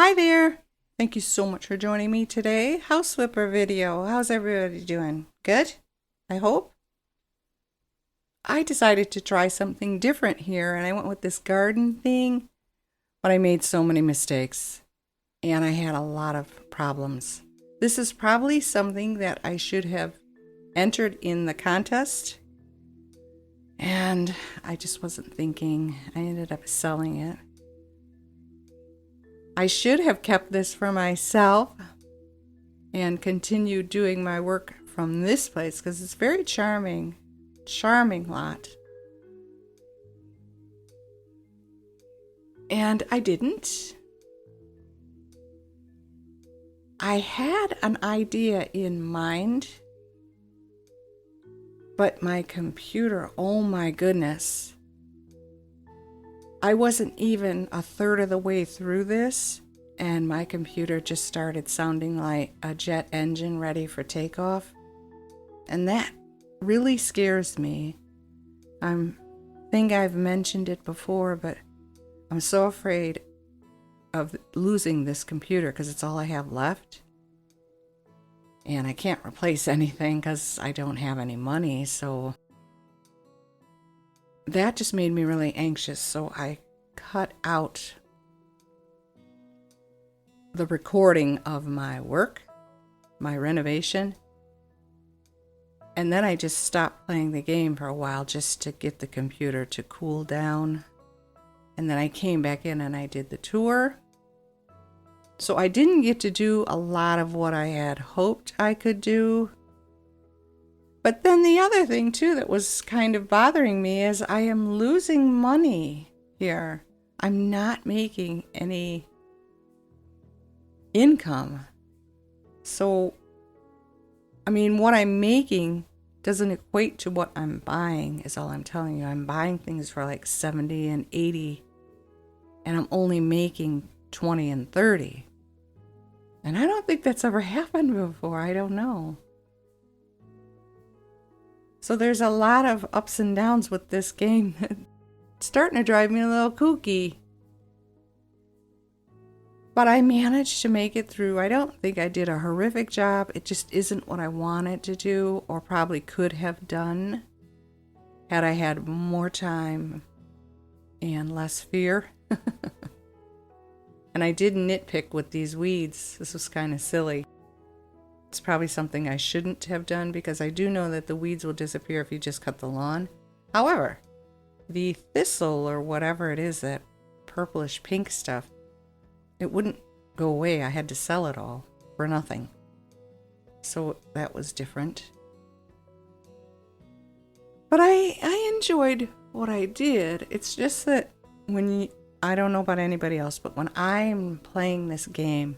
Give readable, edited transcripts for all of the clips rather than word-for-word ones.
Hi there! Thank you so much for joining me today. House Flipper video. How's everybody doing? Good? I hope. I decided to try something different here and I went with this garden thing, but I made so many mistakes and I had a lot of problems. This is probably something that I should have entered in the contest and I just wasn't thinking. I ended up selling it. I should have kept this for myself and continued doing my work from this place because it's very charming lot. And I didn't. I had an idea in mind, but my computer, oh my goodness. I wasn't even a third of the way through this, and my computer just started sounding like a jet engine ready for takeoff. And that really scares me. I think I've mentioned it before, but I'm so afraid of losing this computer because it's all I have left. And I can't replace anything because I don't have any money, so that just made me really anxious, so I cut out the recording of my work, my renovation, and then I just stopped playing the game for a while just to get the computer to cool down. And then I came back in and I did the tour. So I didn't get to do a lot of what I had hoped I could do. But then the other thing too that was kind of bothering me is I am losing money here. I'm not making any income. So, I mean, what I'm making doesn't equate to what I'm buying, is all I'm telling you. I'm buying things for like 70 and 80, and I'm only making 20 and 30. And I don't think that's ever happened before. I don't know. So there's a lot of ups and downs with this game. It's starting to drive me a little kooky. But I managed to make it through. I don't think I did a horrific job. It just isn't what I wanted to do or probably could have done had I had more time and less fear. And I did nitpick with these weeds. This was kind of silly. It's probably something I shouldn't have done because I do know that the weeds will disappear if you just cut the lawn. However, the thistle or whatever it is, that purplish pink stuff, it wouldn't go away. I had to sell it all for nothing. So that was different. But I enjoyed what I did. It's just that I don't know about anybody else, but when I'm playing this game,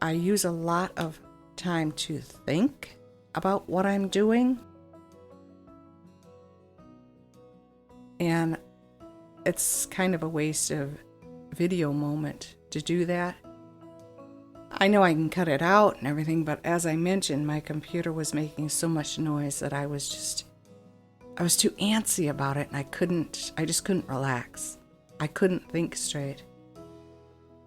I use a lot of time to think about what I'm doing. And it's kind of a waste of video moment to do that. I know I can cut it out and everything, but as I mentioned, my computer was making so much noise that I was too antsy about it, and I just couldn't relax. I couldn't think straight.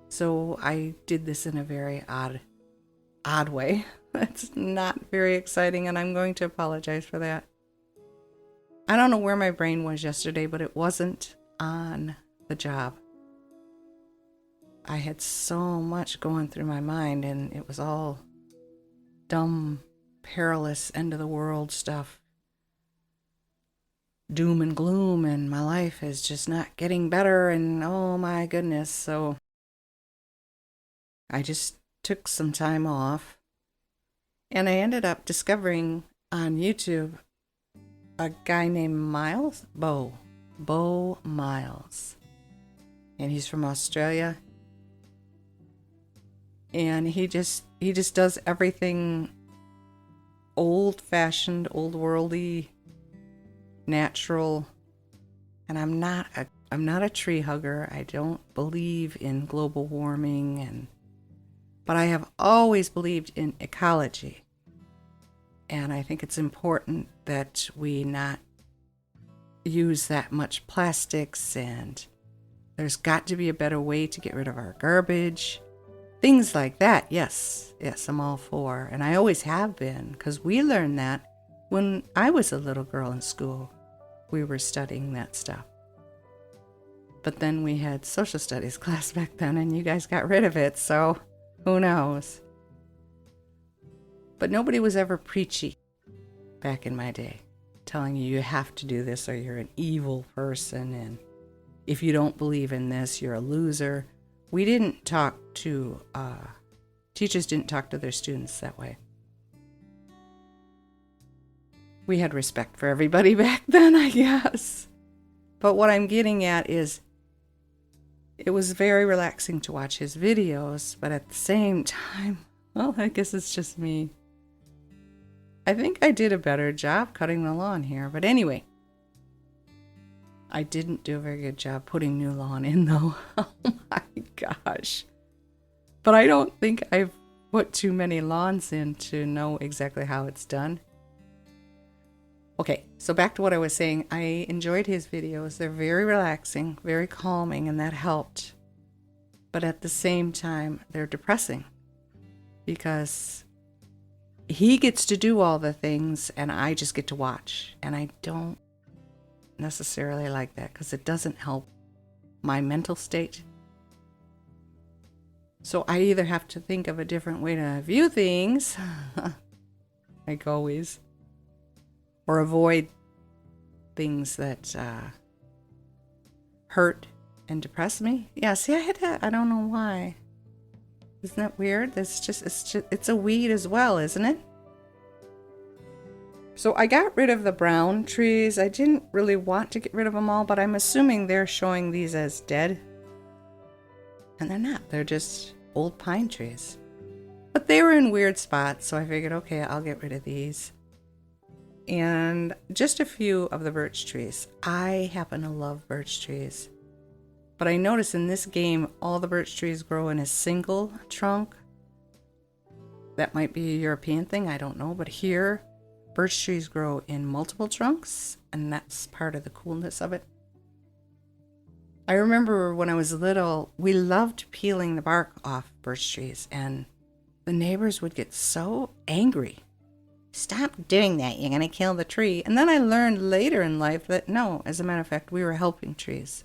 So I did this in a very odd way. That's not very exciting, and I'm going to apologize for that. I don't know where my brain was yesterday, but it wasn't on the job. I had so much going through my mind, and it was all dumb, perilous, end of the world stuff. Doom and gloom, and my life is just not getting better, and oh my goodness. So I just took some time off, and I ended up discovering on YouTube a guy named Miles, Bo Miles, and he's from Australia. And he just does everything old-fashioned, old-worldy, natural. And I'm not a tree hugger. I don't believe in global warming, but I have always believed in ecology. And I think it's important that we not use that much plastics and There's got to be a better way to get rid of our garbage. Things like that. Yes, I'm all for. And I always have been, because we learned that when I was a little girl in school. We were studying that stuff. But then we had social studies class back then, and you guys got rid of it, so who knows? But nobody was ever preachy back in my day, telling you have to do this or you're an evil person, and if you don't believe in this, you're a loser. We didn't talk to, teachers didn't talk to their students that way. We had respect for everybody back then, I guess. But what I'm getting at is, it was very relaxing to watch his videos, but at the same time, well, I guess it's just me. I think I did a better job cutting the lawn here, but anyway. I didn't do a very good job putting new lawn in, though. Oh my gosh. But I don't think I've put too many lawns in to know exactly how it's done. Okay, so back to what I was saying. I enjoyed his videos. They're very relaxing, very calming, and that helped. But at the same time, they're depressing because he gets to do all the things and I just get to watch. And I don't necessarily like that because it doesn't help my mental state. So I either have to think of a different way to view things, like always, or avoid things that hurt and depress me. Yeah, see, I don't know why. Isn't that weird? It's a weed as well, isn't it? So I got rid of the brown trees. I didn't really want to get rid of them all, but I'm assuming they're showing these as dead. And they're not. They're just old pine trees. But they were in weird spots, so I figured, okay, I'll get rid of these. And just a few of the birch trees. I happen to love birch trees. But I noticed in this game, all the birch trees grow in a single trunk. That might be a European thing, I don't know. But here, birch trees grow in multiple trunks, and that's part of the coolness of it. I remember when I was little, we loved peeling the bark off birch trees, and the neighbors would get so angry. Stop doing that, you're going to kill the tree. And then I learned later in life that no, as a matter of fact, we were helping trees.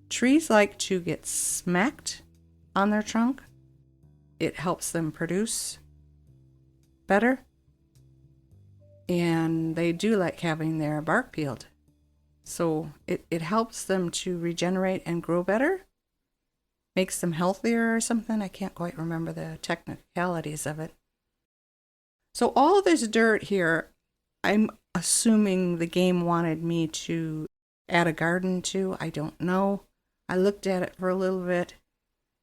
Trees like to get smacked on their trunk. It helps them produce better. And they do like having their bark peeled. So it helps them to regenerate and grow better. Makes them healthier or something. I can't quite remember the technicalities of it. So all this dirt here, I'm assuming the game wanted me to add a garden to. I don't know. I looked at it for a little bit.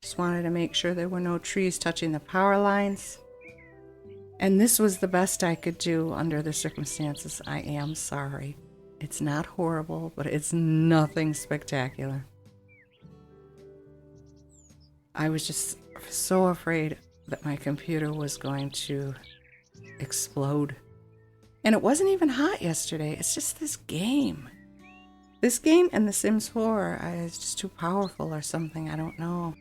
Just wanted to make sure there were no trees touching the power lines. And this was the best I could do under the circumstances. I am sorry. It's not horrible, but it's nothing spectacular. I was just so afraid that my computer was going to explode. And it wasn't even hot yesterday. It's just this game. This game and The Sims 4 is just too powerful or something. I don't know.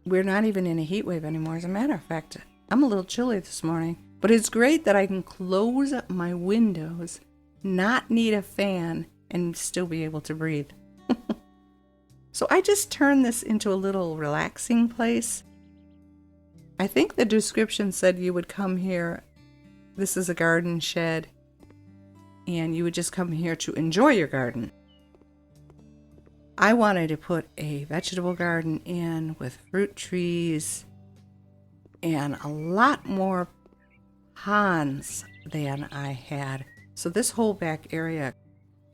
We're not even in a heat wave anymore. As a matter of fact, I'm a little chilly this morning. But it's great that I can close up my windows, not need a fan, and still be able to breathe. So I just turned this into a little relaxing place. I think the description said you would come here. This is a garden shed. And you would just come here to enjoy your garden. I wanted to put a vegetable garden in with fruit trees and a lot more ponds than I had. So this whole back area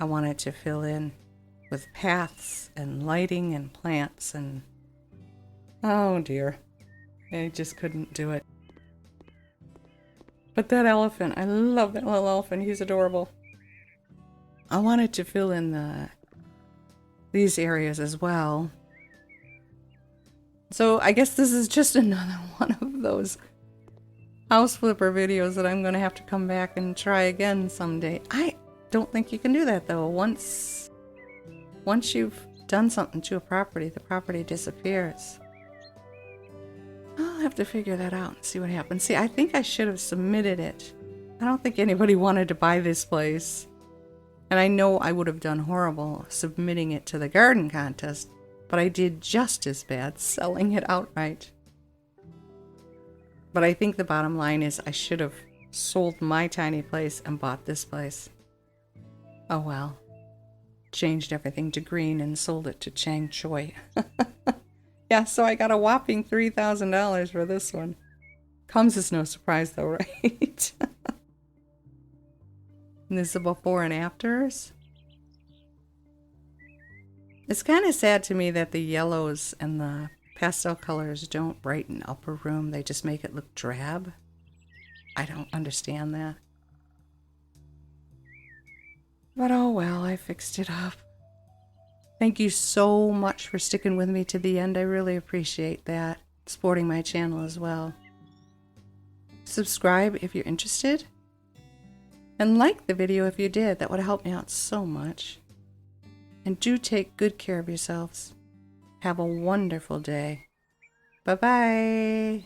I wanted to fill in with paths and lighting and plants and oh dear, I just couldn't do it. But that elephant, I love that little elephant. He's adorable. I wanted to fill in these areas as well. So I guess this is just another one of those house flipper videos that I'm going to have to come back and try again someday. I don't think you can do that though. Once once you've done something to a property, the property disappears. I'll have to figure that out and see what happens. See, I think I should have submitted it. I don't think anybody wanted to buy this place. And I know I would have done horrible submitting it to the garden contest, but I did just as bad selling it outright. But I think the bottom line is I should have sold my tiny place and bought this place. Oh well. Changed everything to green and sold it to Chang Choi. Yeah, so I got a whopping $3,000 for this one. Comes as no surprise though, right? And this is the before and afters. It's kind of sad to me that the yellows and the pastel colors don't brighten up a room. They just make it look drab. I don't understand that. But oh well, I fixed it up. Thank you so much for sticking with me to the end. I really appreciate that. Supporting my channel as well. Subscribe if you're interested. And like the video if you did. That would help me out so much. And do take good care of yourselves. Have a wonderful day. Bye-bye.